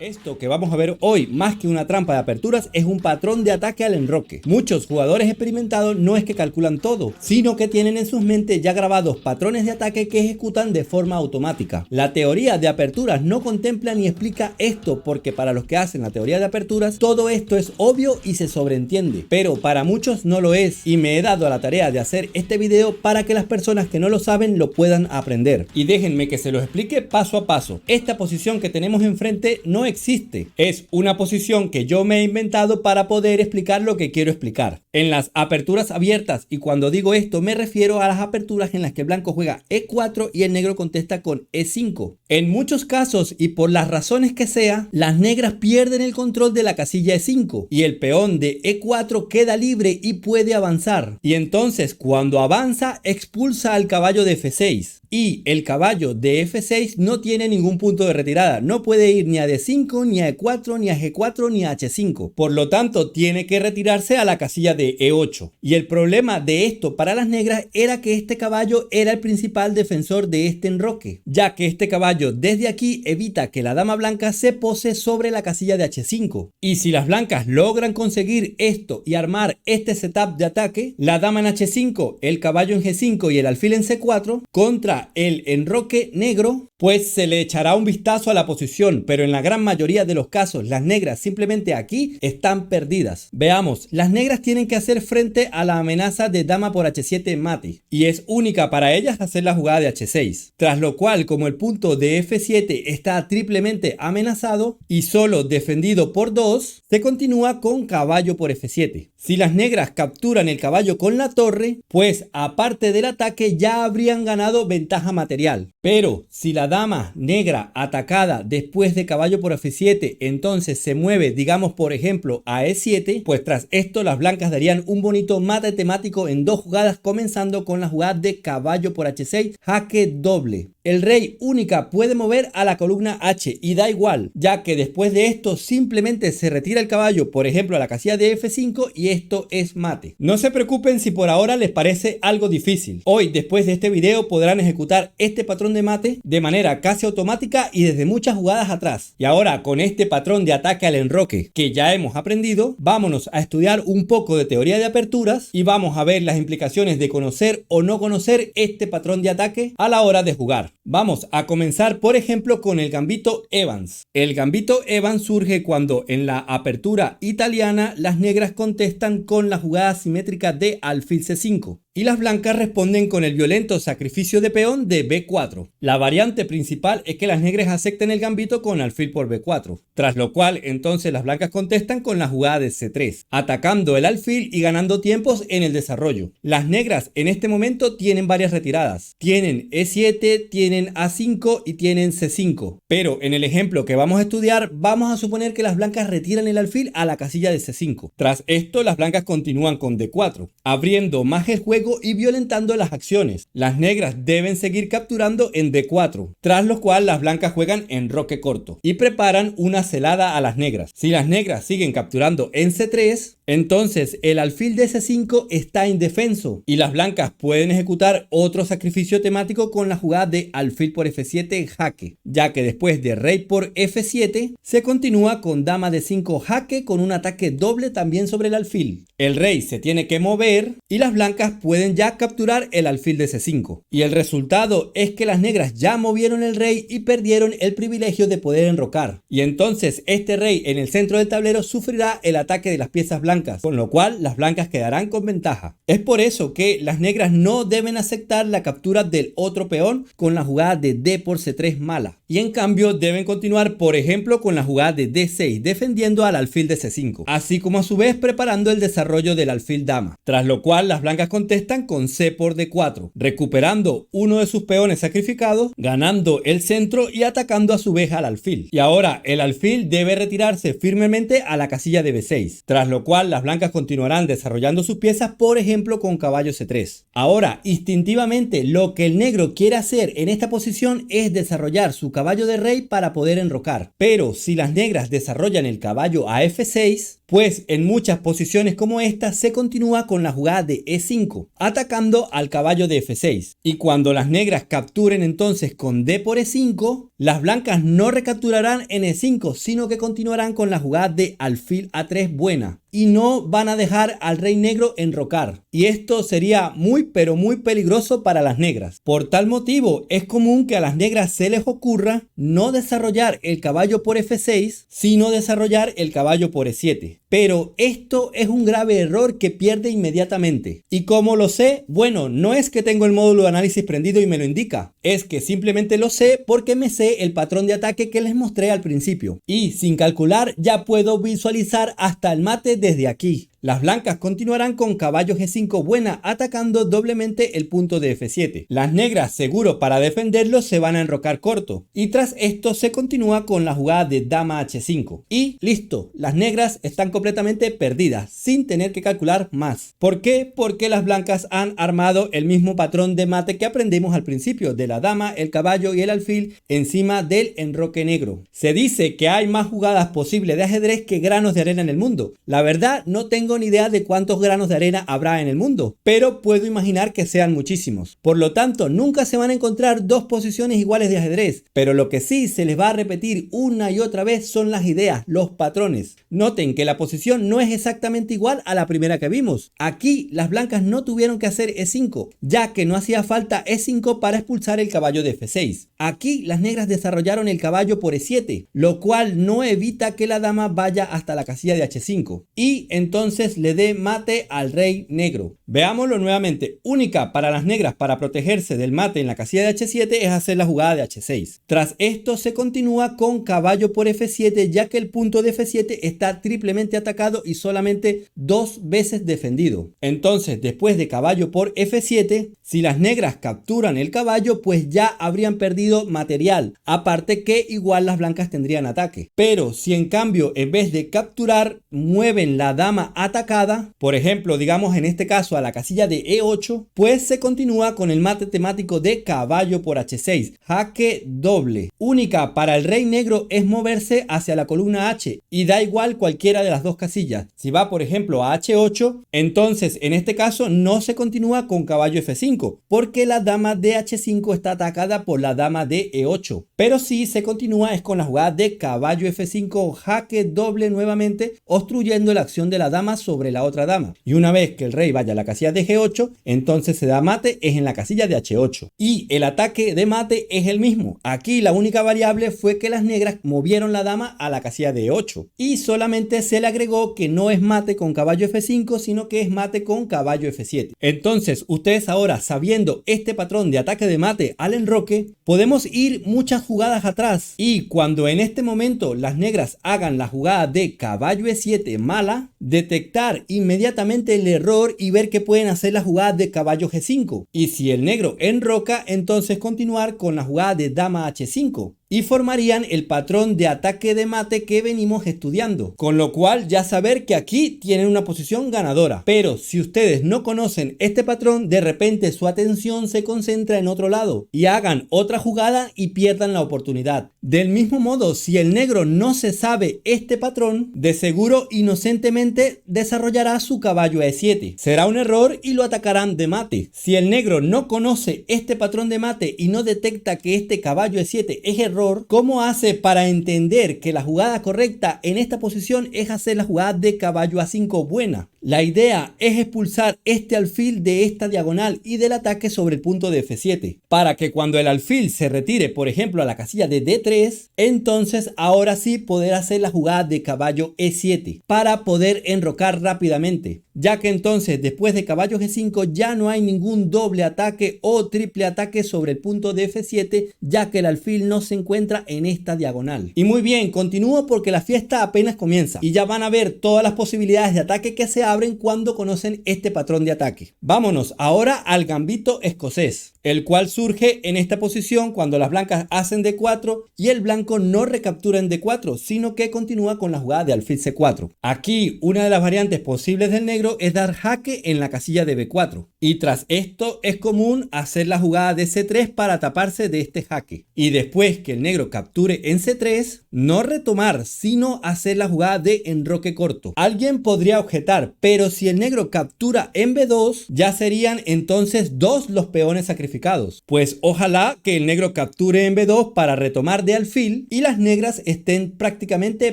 Esto que vamos a ver hoy, más que una trampa de aperturas, es un patrón de ataque al enroque. Muchos jugadores experimentados no es que calculan todo, sino que tienen en sus mentes ya grabados patrones de ataque que ejecutan de forma automática. La teoría de aperturas no contempla ni explica esto, porque para los que hacen la teoría de aperturas, todo esto es obvio y se sobreentiende, pero para muchos no lo es, y me he dado a la tarea de hacer este video para que las personas que no lo saben lo puedan aprender. Y déjenme que se los explique paso a paso. Esta posición que tenemos enfrente no existe, es una posición que yo me he inventado para poder explicar lo que quiero explicar. En las aperturas abiertas, y cuando digo esto me refiero a las aperturas en las que el blanco juega E4 y el negro contesta con E5. En muchos casos, y por las razones que sea, las negras pierden el control de la casilla E5 y el peón de E4 queda libre y puede avanzar, y entonces cuando avanza expulsa al caballo de F6. Y el caballo de F6 no tiene ningún punto de retirada, no puede ir ni a D5, ni a E4, ni a G4, ni a H5. Por lo tanto, tiene que retirarse a la casilla de E8. Y el problema de esto para las negras era que este caballo era el principal defensor de este enroque, ya que este caballo desde aquí evita que la dama blanca se pose sobre la casilla de H5. Y si las blancas logran conseguir esto y armar este setup de ataque, la dama en H5, el caballo en G5 y el alfil en C4, contra el enroque negro, pues se le echará un vistazo a la posición, pero en la gran mayoría de los casos las negras simplemente aquí están perdidas. Veamos, las negras tienen que hacer frente a la amenaza de dama por H7 mate, y es única para ellas hacer la jugada de H6, tras lo cual, como el punto de F7 está triplemente amenazado y solo defendido por 2, se continúa con caballo por F7. Si las negras capturan el caballo con la torre, pues aparte del ataque ya habrían ganado ventaja material. Pero si la dama negra atacada después de caballo por F7 entonces se mueve, digamos por ejemplo a E7, pues tras esto las blancas darían un bonito mate temático en dos jugadas, comenzando con la jugada de caballo por H6, jaque doble. El rey única puede mover a la columna H y da igual, ya que después de esto simplemente se retira el caballo, por ejemplo a la casilla de F5, y esto es mate. No se preocupen si por ahora les parece algo difícil. Hoy, después de este video, podrán ejecutar este patrón de mate de manera casi automática y desde muchas jugadas atrás. Y ahora, con este patrón de ataque al enroque que ya hemos aprendido, vámonos a estudiar un poco de teoría de aperturas y vamos a ver las implicaciones de conocer o no conocer este patrón de ataque a la hora de jugar. Vamos a comenzar por ejemplo con el gambito Evans. El gambito Evans surge cuando en la apertura italiana las negras contestan con la jugada simétrica de alfil C5 y las blancas responden con el violento sacrificio de peón de B4. La variante principal es que las negras acepten el gambito con alfil por B4, tras lo cual entonces las blancas contestan con la jugada de C3, atacando el alfil y ganando tiempos en el desarrollo. Las negras en este momento tienen varias retiradas, tienen E7, tienen A5 y tienen C5, pero en el ejemplo que vamos a estudiar vamos a suponer que las blancas retiran el alfil a la casilla de C5. Tras esto las blancas continúan con D4, abriendo más el juego y violentando las acciones. Las negras deben seguir capturando en D4, tras lo cual las blancas juegan enroque corto y preparan una celada a las negras. Si las negras siguen capturando en C3, entonces el alfil de C5 está indefenso y las blancas pueden ejecutar otro sacrificio temático con la jugada de alfil por F7 jaque, ya que después de rey por F7 se continúa con dama de 5 jaque con un ataque doble también sobre el alfil. El rey se tiene que mover y las blancas pueden ya capturar el alfil de C5. Y el resultado es que las negras ya movieron el rey y perdieron el privilegio de poder enrocar. Y entonces este rey en el centro del tablero sufrirá el ataque de las piezas blancas, con lo cual las blancas quedarán con ventaja. Es por eso que las negras no deben aceptar la captura del otro peón con la jugada de D por C3 mala. Y en cambio deben continuar por ejemplo con la jugada de D6 defendiendo al alfil de C5, así como a su vez preparando el desarrollo del alfil dama, tras lo cual las blancas contestan con C por D4, recuperando uno de sus peones sacrificados, ganando el centro y atacando a su vez al alfil. Y ahora el alfil debe retirarse firmemente a la casilla de B6, tras lo cual las blancas continuarán desarrollando sus piezas, por ejemplo con caballo C3. Ahora, instintivamente, lo que el negro quiere hacer en esta posición es desarrollar su caballo de rey para poder enrocar. Pero si las negras desarrollan el caballo a F6, pues en muchas posiciones como esta se continúa con la jugada de E5, atacando al caballo de F6. Y cuando las negras capturen entonces con D por E5, las blancas no recapturarán en E5, sino que continuarán con la jugada de alfil A3 buena. Y no van a dejar al rey negro enrocar. Y esto sería muy pero muy peligroso para las negras. Por tal motivo es común que a las negras se les ocurra no desarrollar el caballo por F6, sino desarrollar el caballo por E7. Pero esto es un grave error que pierde inmediatamente. ¿Y cómo lo sé? Bueno, no es que tengo el módulo de análisis prendido y me lo indica. Es que simplemente lo sé porque me sé el patrón de ataque que les mostré al principio. Y sin calcular ya puedo visualizar hasta el mate desde aquí. Las blancas continuarán con caballo G5 buena, atacando doblemente el punto de F7. Las negras, seguro para defenderlo, se van a enrocar corto. Y tras esto se continúa con la jugada de dama H5. Y listo, las negras están completamente perdidas, sin tener que calcular más. ¿Por qué? Porque las blancas han armado el mismo patrón de mate que aprendimos al principio, de la dama, el caballo y el alfil encima del enroque negro. Se dice que hay más jugadas posibles de ajedrez que granos de arena en el mundo. La verdad, no tengo ni idea de cuántos granos de arena habrá en el mundo, pero puedo imaginar que sean muchísimos. Por lo tanto, nunca se van a encontrar dos posiciones iguales de ajedrez, pero lo que sí se les va a repetir una y otra vez son las ideas, los patrones. Noten que la posición no es exactamente igual a la primera que vimos. Aquí las blancas no tuvieron que hacer E5, ya que no hacía falta E5 para expulsar el caballo de F6. Aquí las negras desarrollaron el caballo por E7, lo cual no evita que la dama vaya hasta la casilla de H5. Y entonces le dé mate al rey negro. Veámoslo nuevamente. Única para las negras para protegerse del mate en la casilla de H7 es hacer la jugada de H6. Tras esto se continúa con caballo por F7, ya que el punto de F7 está triplemente atacado y solamente dos veces defendido. Entonces, después de caballo por F7, si las negras capturan el caballo, pues ya habrían perdido material. Aparte que igual las blancas tendrían ataque. Pero si en cambio, en vez de capturar, mueven la dama atacada, por ejemplo, digamos en este caso a la casilla de E8, pues se continúa con el mate temático de caballo por H6, jaque doble. Única para el rey negro es moverse hacia la columna H y da igual cualquiera de las dos casillas. Si va por ejemplo a H8, entonces en este caso no se continúa con caballo F5, porque la dama de H5 está atacada por la dama de E8. Pero sí se continúa es con la jugada de caballo F5, jaque doble nuevamente, obstruyendo la acción de la dama sobre la otra dama. Y una vez que el rey vaya a la casilla de G8, entonces se da mate es en la casilla de H8. Y el ataque de mate es el mismo. Aquí la única variable fue que las negras movieron la dama a la casilla de E8. Y solamente se le agregó que no es mate con caballo F5, sino que es mate con caballo F7. Entonces, ustedes ahora, sabiendo este patrón de ataque de mate al enroque, podemos ir muchas jugadas atrás. Y cuando en este momento las negras hagan la jugada de caballo E7 mala, detectar inmediatamente el error y ver que pueden hacer la jugada de caballo G5. Y si el negro enroca, entonces continuar con la jugada de dama H5. Y formarían el patrón de ataque de mate que venimos estudiando, con lo cual ya saber que aquí tienen una posición ganadora. Pero si ustedes no conocen este patrón, de repente su atención se concentra en otro lado y hagan otra jugada y pierdan la oportunidad. Del mismo modo, si el negro no se sabe este patrón, de seguro inocentemente desarrollará su caballo E7. Será un error y lo atacarán de mate. Si el negro no conoce este patrón de mate y no detecta que este caballo E7 es error, ¿cómo hace para entender que la jugada correcta en esta posición es hacer la jugada de caballo A5 buena? La idea es expulsar este alfil de esta diagonal y del ataque sobre el punto de F7, para que cuando el alfil se retire, por ejemplo, a la casilla de D3, entonces ahora sí poder hacer la jugada de caballo E7, para poder enrocar rápidamente, ya que entonces después de caballo G5 ya no hay ningún doble ataque o triple ataque sobre el punto de F7, ya que el alfil no se encuentra en esta diagonal. Y muy bien, continúo porque la fiesta apenas comienza y ya van a ver todas las posibilidades de ataque que se abren cuando conocen este patrón de ataque. Vámonos ahora al gambito escocés, el cual surge en esta posición cuando las blancas hacen D4 y el blanco no recaptura en D4, sino que continúa con la jugada de alfil C4. Aquí una de las variantes posibles del negro es dar jaque en la casilla de B4. Y tras esto es común hacer la jugada de C3 para taparse de este jaque. Y después que el negro capture en C3, no retomar, sino hacer la jugada de enroque corto. Alguien podría objetar, pero si el negro captura en B2, ya serían entonces 2 los peones sacrificados. Pues ojalá que el negro capture en B2 para retomar de alfil y las negras estén prácticamente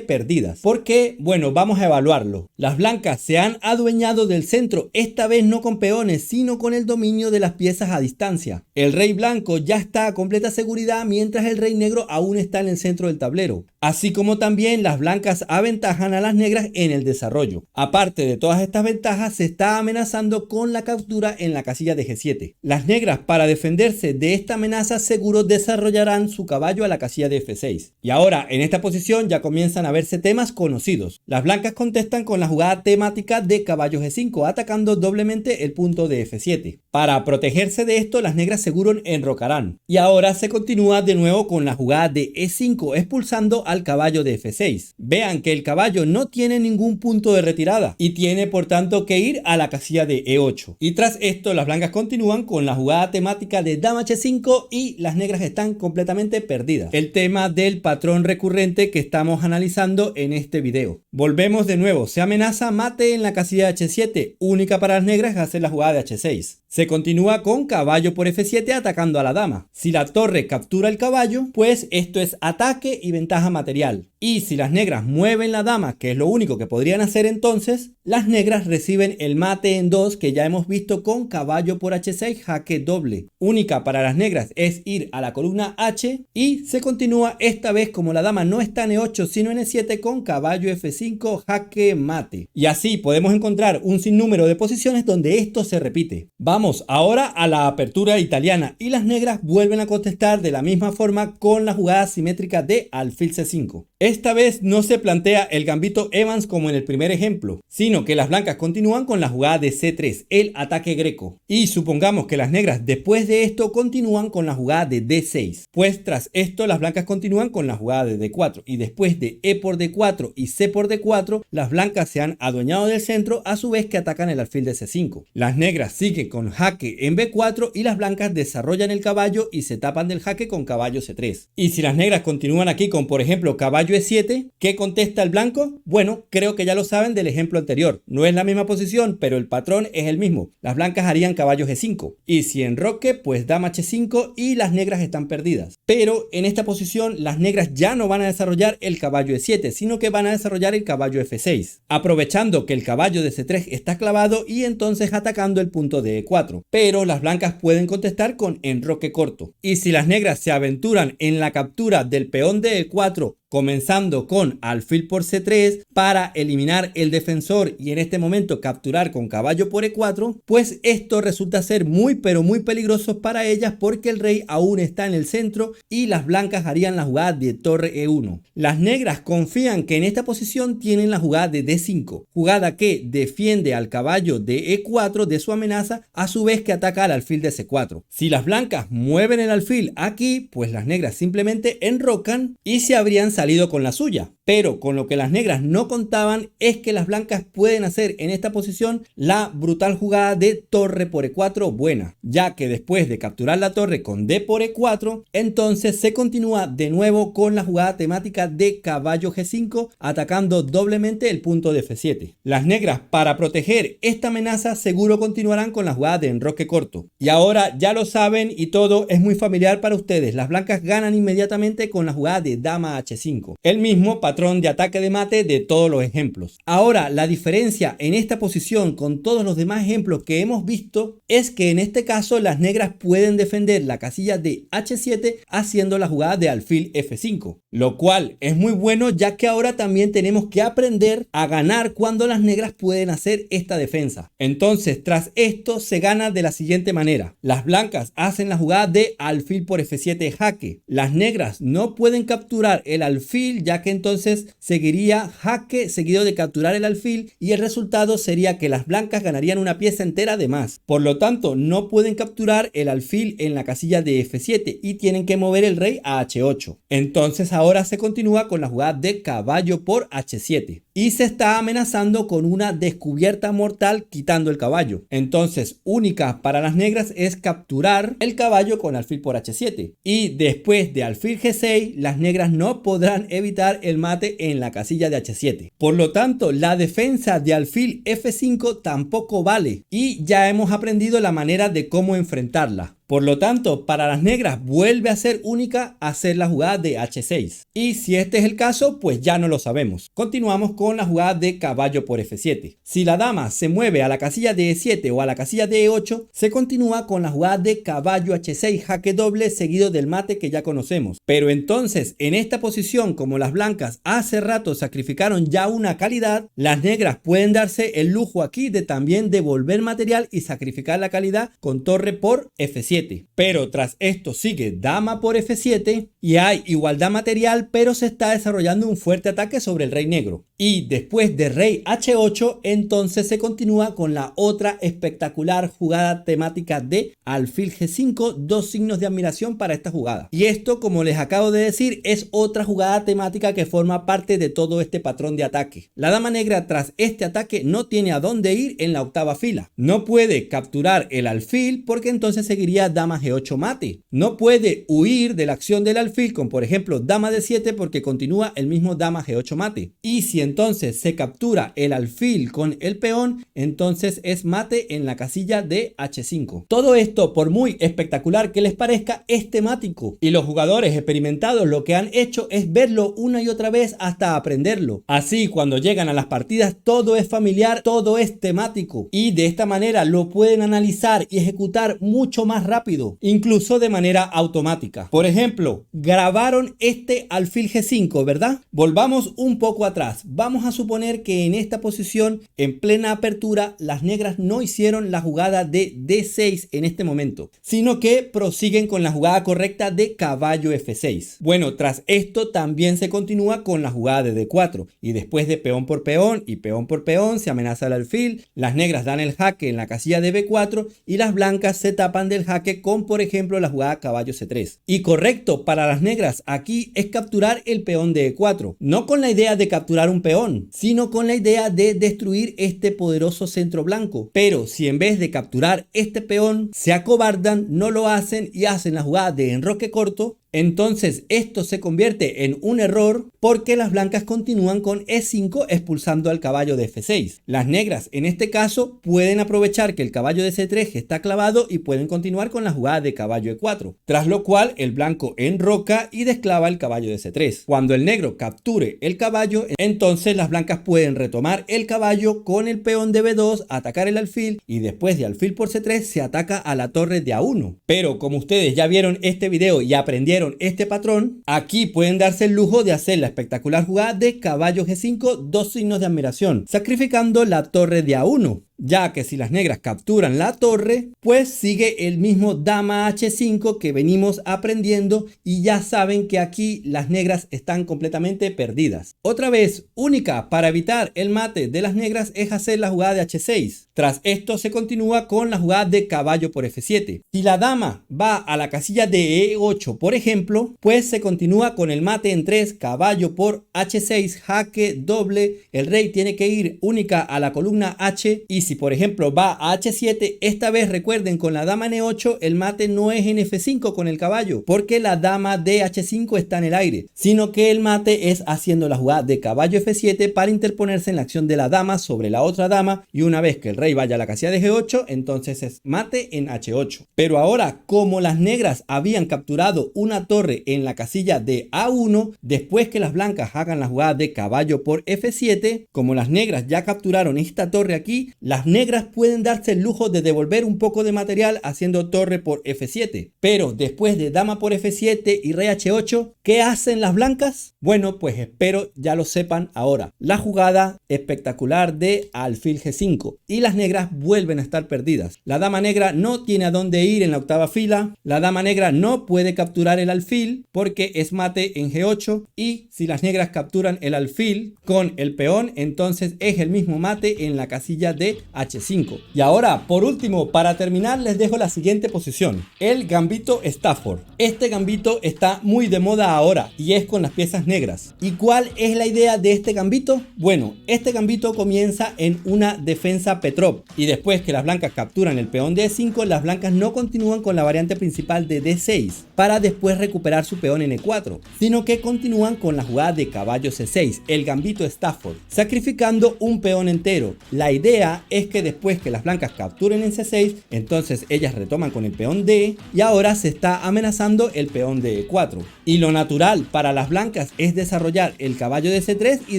perdidas. Porque, bueno, vamos a evaluarlo. Las blancas se han adueñado del centro, esta vez no con peones, sino con el dominio de las piezas a distancia. El rey blanco ya está a completa seguridad, mientras el rey negro aún está en el centro del tablero. Así como también las blancas aventajan a las negras en el desarrollo. Aparte de todas estas ventajas, se está amenazando con la captura en la casilla de G7. Las negras, para defenderse de esta amenaza, seguro desarrollarán su caballo a la casilla de F6. Y ahora, en esta posición ya comienzan a verse temas conocidos. Las blancas contestan con la jugada temática de caballo G5, atacando doblemente el punto de F7. Para protegerse de esto, las negras seguro enrocarán. Y ahora se continúa de nuevo con la jugada de E5, expulsando al caballo de F6. Vean que el caballo no tiene ningún punto de retirada y tiene por tanto que ir a la casilla de E8. Y tras esto, las blancas continúan con la jugada temática de dama H5 y las negras están completamente perdidas. El tema del patrón recurrente que estamos analizando en este video. Volvemos de nuevo, se amenaza mate en la casilla de H7, única para las negras hacer la jugada de H6. Se continúa con caballo por F7 atacando a la dama. Si la torre captura el caballo, pues esto es ataque y ventaja material. Y si las negras mueven la dama, que es lo único que podrían hacer entonces, las negras reciben el mate en 2 que ya hemos visto con caballo por H6 jaque doble. Única para las negras es ir a la columna H y se continúa esta vez como la dama no está en E8 sino en E7 con caballo F5 jaque mate. Y así podemos encontrar un sinnúmero de posiciones donde esto se repite. Vamos ahora a la apertura italiana y las negras vuelven a contestar de la misma forma con la jugada simétrica de alfil C5. Esta vez no se plantea el gambito Evans como en el primer ejemplo, sino que las blancas continúan con la jugada de C3, el ataque greco. Y supongamos que las negras después de esto continúan con la jugada de D6. Pues tras esto las blancas continúan con la jugada de D4 y después de E por D4 y C por D4, las blancas se han adueñado del centro a su vez que atacan el alfil de C5. Las negras siguen con jaque en B4 y las blancas desarrollan el caballo y se tapan del jaque con caballo C3. Y si las negras continúan aquí con por ejemplo caballo E7, ¿qué contesta el blanco? Bueno, creo que ya lo saben del ejemplo anterior. No es la misma posición, pero el patrón es el mismo. Las blancas harían caballo G5. Y si enroque, pues dama H5 y las negras están perdidas. Pero en esta posición, las negras ya no van a desarrollar el caballo E7, sino que van a desarrollar el caballo F6. Aprovechando que el caballo de C3 está clavado y entonces atacando el punto de E4. Pero las blancas pueden contestar con enroque corto. Y si las negras se aventuran en la captura del peón de E4, comenzando con alfil por C3 para eliminar el defensor y en este momento capturar con caballo por E4, pues esto resulta ser muy pero muy peligroso para ellas porque el rey aún está en el centro y las blancas harían la jugada de torre E1. Las negras confían que en esta posición tienen la jugada de D5, jugada que defiende al caballo de E4 de su amenaza a su vez que ataca al alfil de C4. Si las blancas mueven el alfil aquí, pues las negras simplemente enrocan y se habrían salido con la suya. Pero con lo que las negras no contaban es que las blancas pueden hacer en esta posición la brutal jugada de torre por E4 buena, ya que después de capturar la torre con D por E4, entonces se continúa de nuevo con la jugada temática de caballo G5 atacando doblemente el punto de F7. Las negras para proteger esta amenaza seguro continuarán con la jugada de enroque corto. Y ahora ya lo saben y todo es muy familiar para ustedes, las blancas ganan inmediatamente con la jugada de dama H5, el mismo patrón de ataque de mate de todos los ejemplos. Ahora, la diferencia en esta posición con todos los demás ejemplos que hemos visto es que en este caso las negras pueden defender la casilla de H7 haciendo la jugada de alfil F5, lo cual es muy bueno ya que ahora también tenemos que aprender a ganar cuando las negras pueden hacer esta defensa. Entonces, tras esto se gana de la siguiente manera. Las blancas hacen la jugada de alfil por F7 jaque. Las negras no pueden capturar el alfil ya que entonces seguiría jaque seguido de capturar el alfil y el resultado sería que las blancas ganarían una pieza entera de más. Por lo tanto, no pueden capturar el alfil en la casilla de F7 y tienen que mover el rey a H8. Entonces ahora se continúa con la jugada de caballo por H7. y se está amenazando con una descubierta mortal quitando el caballo. Entonces, única para las negras es capturar el caballo con alfil por h7. Y después de alfil g6, las negras no podrán evitar el mate en la casilla de h7. Por lo tanto, la defensa de alfil f5 tampoco vale y ya hemos aprendido la manera de cómo enfrentarla. Por lo tanto, para las negras vuelve a ser única hacer la jugada de h6. Y si este es el caso, pues ya no lo sabemos. Continuamos con la jugada de caballo por f7. Si la dama se mueve a la casilla de e7 o a la casilla de e8, se continúa con la jugada de caballo h6 jaque doble seguido del mate que ya conocemos. Pero entonces, en esta posición, como las blancas hace rato sacrificaron ya una calidad, las negras pueden darse el lujo aquí de también devolver material y sacrificar la calidad con torre por f7. Pero tras esto sigue dama por f7 y hay igualdad material, pero se está desarrollando un fuerte ataque sobre el rey negro. Y después de rey h8, entonces se continúa con la otra espectacular jugada temática de alfil g5, dos signos de admiración para esta jugada. Y esto, como les acabo de decir, es otra jugada temática que forma parte de todo este patrón de ataque. La dama negra tras este ataque no tiene a dónde ir en la octava fila. No puede capturar el alfil porque entonces seguiría dama g8 mate. No puede huir de la acción del alfil con, por ejemplo, dama d7 porque continúa el mismo dama g8 mate. Y si entonces se captura el alfil con el peón, entonces es mate en la casilla de h5. Todo esto, por muy espectacular que les parezca, es temático. Y los jugadores experimentados lo que han hecho es verlo una y otra vez hasta aprenderlo. Así, cuando llegan a las partidas, todo es familiar, todo es temático. Y de esta manera lo pueden analizar y ejecutar mucho más rápido, incluso de manera automática. Por ejemplo, grabaron este alfil g5, ¿verdad? Volvamos un poco atrás. Vamos a suponer que en esta posición, en plena apertura, las negras no hicieron la jugada de d6 en este momento, sino que prosiguen con la jugada correcta de caballo f6. Bueno, tras esto también se continúa con la jugada de d4 y después de peón por peón y peón por peón se amenaza el alfil, las negras dan el jaque en la casilla de b4 y las blancas se tapan del jaque con, por ejemplo, la jugada caballo c3. Y correcto para las negras aquí es capturar el peón de e4, no con la idea de capturar un peón, sino con la idea de destruir este poderoso centro blanco. Pero si en vez de capturar este peón se acobardan, no lo hacen y hacen la jugada de enroque corto, entonces esto se convierte en un error porque las blancas continúan con e5 expulsando al caballo de f6. Las negras en este caso pueden aprovechar que el caballo de c3 está clavado y pueden continuar con la jugada de caballo e4, tras lo cual el blanco enroca y desclava el caballo de c3. Cuando el negro capture el caballo, entonces las blancas pueden retomar el caballo con el peón de b2, atacar el alfil y después de alfil por c3 se ataca a la torre de a1. Pero como ustedes ya vieron este video y aprendieron este patrón, aquí pueden darse el lujo de hacer la espectacular jugada de caballo g5, dos signos de admiración, sacrificando la torre de a1. Ya que si las negras capturan la torre, pues sigue el mismo dama h5 que venimos aprendiendo y ya saben que aquí las negras están completamente perdidas. Otra vez, única para evitar el mate de las negras es hacer la jugada de h6. Tras esto se continúa con la jugada de caballo por f7. Si la dama va a la casilla de e8, por ejemplo, pues se continúa con el mate en 3, caballo por h6, jaque doble, el rey tiene que ir única a la columna h y si por ejemplo va a h7, esta vez recuerden con la dama en e8 el mate no es en f5 con el caballo porque la dama de h5 está en el aire, sino que el mate es haciendo la jugada de caballo f7 para interponerse en la acción de la dama sobre la otra dama y una vez que el rey vaya a la casilla de g8 entonces es mate en h8. Pero ahora como las negras habían capturado una torre en la casilla de a1 después que las blancas hagan la jugada de caballo por f7, como las negras ya capturaron esta torre aquí, las negras pueden darse el lujo de devolver un poco de material haciendo torre por f7. Pero después de dama por f7 y rey h8, ¿qué hacen las blancas? Bueno, pues espero ya lo sepan ahora. La jugada espectacular de alfil g5 y las negras vuelven a estar perdidas. La dama negra no tiene a dónde ir en la octava fila. La dama negra no puede capturar el alfil porque es mate en g8 y si las negras capturan el alfil con el peón, entonces es el mismo mate en la casilla de H5. Y ahora, por último, para terminar, les dejo la siguiente posición: el gambito Stafford. Este gambito está muy de moda ahora y es con las piezas negras. ¿Y cuál es la idea de este gambito? Bueno, este gambito comienza en una defensa Petrov y después que las blancas capturan el peón de E5, las blancas no continúan con la variante principal de D6 para después recuperar su peón en E4, sino que continúan con la jugada de caballo C6, el gambito Stafford, sacrificando un peón entero. La idea es que después que las blancas capturen en C6, entonces ellas retoman con el peón D y ahora se está amenazando el peón de E4. Y lo natural para las blancas es desarrollar el caballo de C3 y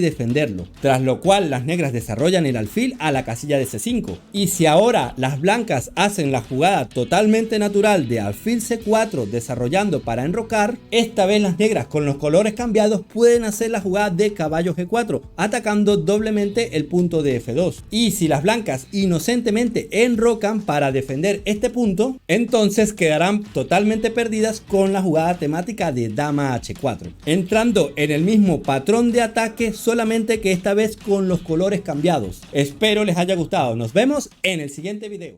defenderlo, tras lo cual las negras desarrollan el alfil a la casilla de C5. Y si ahora las blancas hacen la jugada totalmente natural de alfil C4 desarrollando para enrocar, esta vez las negras con los colores cambiados pueden hacer la jugada de caballo G4 atacando doblemente el punto de F2. Y si las blancas inocentemente enrocan para defender este punto, entonces quedarán totalmente perdidas con la jugada temática de dama H4, entrando en el mismo patrón de ataque, solamente que esta vez con los colores cambiados. Espero les haya gustado. Nos vemos en el siguiente video.